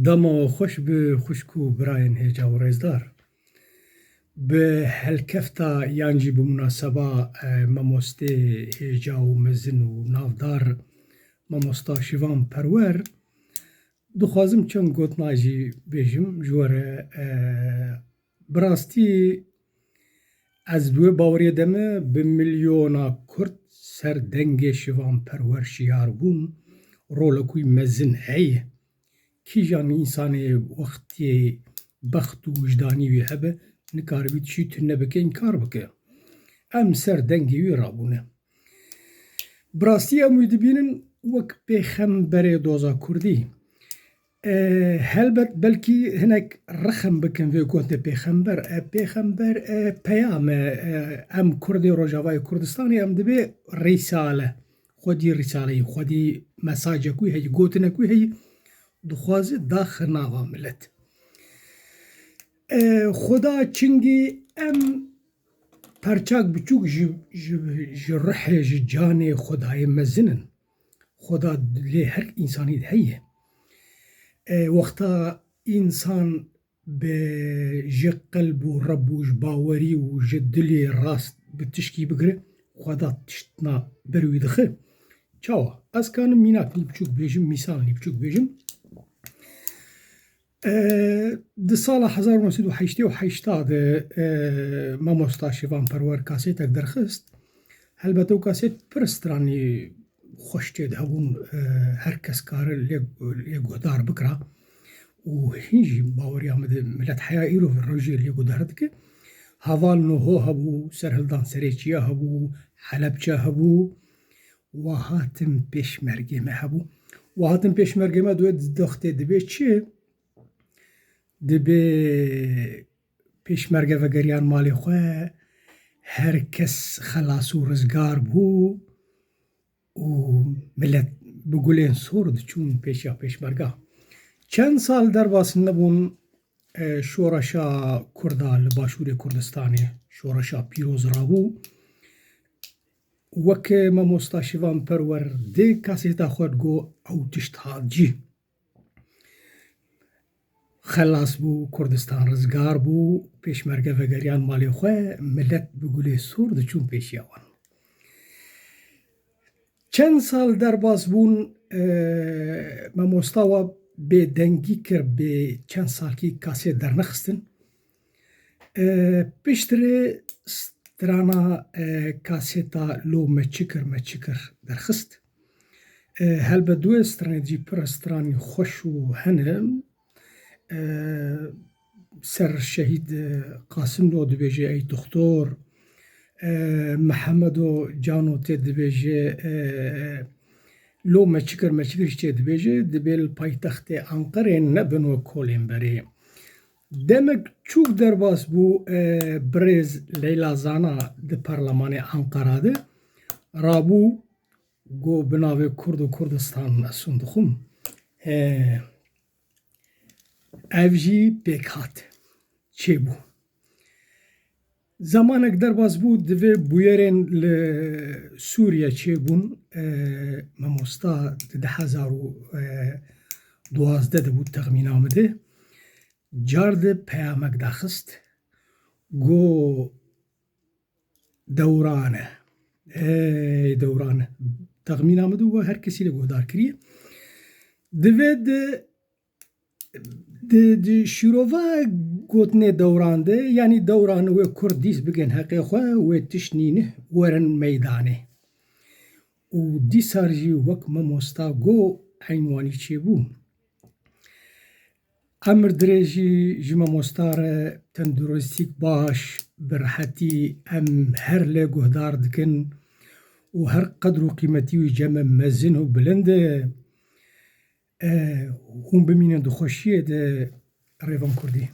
دما خوش به خوشکو براین هجا و رزدار به هلکفتا یانجی بمناسبه مموسته هجا و مزن و نافدار مموستا شیوان پرور دخوازم چند گوت ناجی بیجم جوره براستی از دوی باوری دمه به میلیونا کرد سر دنگ شیوان پرور شیار بون رولکوی مزن هیه کی جان انسانی وقتی بخت و وجدانی وی هبه نکار بید چی تنه بکه انکار بکه ام سر دنگی وی رابونه براستی اموی دبینن وک پیغمبر دوزا کردی هلبت بلکی هنک رخم بکن وی گوت پیغمبر پیام ام کردی روجاوای کردستانی ام دبی رساله خودی مساجه کوی هی گوتنه کوی هی دخوازی داخل ناوا ملت خدا چنگی ام پرچاک بچوک جرح جان خدای مزنن خدا لی هر انسانی هیه وقتا انسان به جه قلب و رب و باوری و جه دلی راست بتشکی بگره خدا تشتنا بروی دخه چاوا از کانم میناک بچوک بیجم مثال بچوک بیجم ده سال 1988 مامۆستا شیوان پەروەر کاسێتێک دەرخست هەلبەتە و کاسێت پرسترانی خۆش تێدا هەبوون هەر کەس کارە لێ گۆدار بکرا و هینجی باوەریامەدە ملەت حیا ئیرۆ ڕۆژێ لێ گۆدارە دکە هەڤاڵ نۆهۆ هەبوو سەرهەڵدان سەرێکیە هەبوو حەلەبچە هەبوو و هاتم پێشمەرگێمە هەبوو و هاتم پێشمەرگێمە دوێ دۆختێ دەبێت چێ دبی پیشمرگه و گریان مالی خواه هر کس خلاص و رزگار بو و ملت بگولین سورد چون پیشمرگه چند سال در باس نبون شورشا کردا لباشور کردستانی شورشا پیروز رابو وک مامۆستا شیوان پەروەر دی کاسێتا خۆت گۆ ئەو تشت هاتجی خلاص بو کردستان رزگار بو پیشمرگه و گریان مالی خواه ملت بگوله سور ده چون پیشی آوان چند سال در باز بون مامۆستا و به دنگی کر به چند سال کی کاسی در نخستن پیشتره سترانا کاسیتا لو مچکر در خست هلبه دو استرانجی پر استرانی خوش و هنم سر شهید قاسم دو دبیجه ای دکتر محمد و جانو تی دبیجه لو مچکر چه دبیجه دبیل پایتخت انقره نبنو کولیم بری دمک چوک در باس بو برز لیلا زانا ده پارلمان انقره ده رابو گو بناوی کرد و Kurdistan سندخم evjî pêkhat çêbû zamanek derbas bû divê bûyerên li Sûriye çêbûn mamosta di 2012 de bû texmîna min de car de peyamek daxist got dewran e dewran e texmîna min de we her kesî li guhdar kiriye divê de şirova gotine dewran de yani dewran wê Kurd dîs bikin heqê xwe wê tiştîne werin meydanê û dîsar jî wek mamosta got eynwanî çêbû emir dirê jî ji mamosta re tenduristîk baş bi rehetî em her lê guhdar dikin û her qedr û qîmetî wî cem e mezin û bilind e hûn bimînin di xweşiyê de rêvan Kurdî.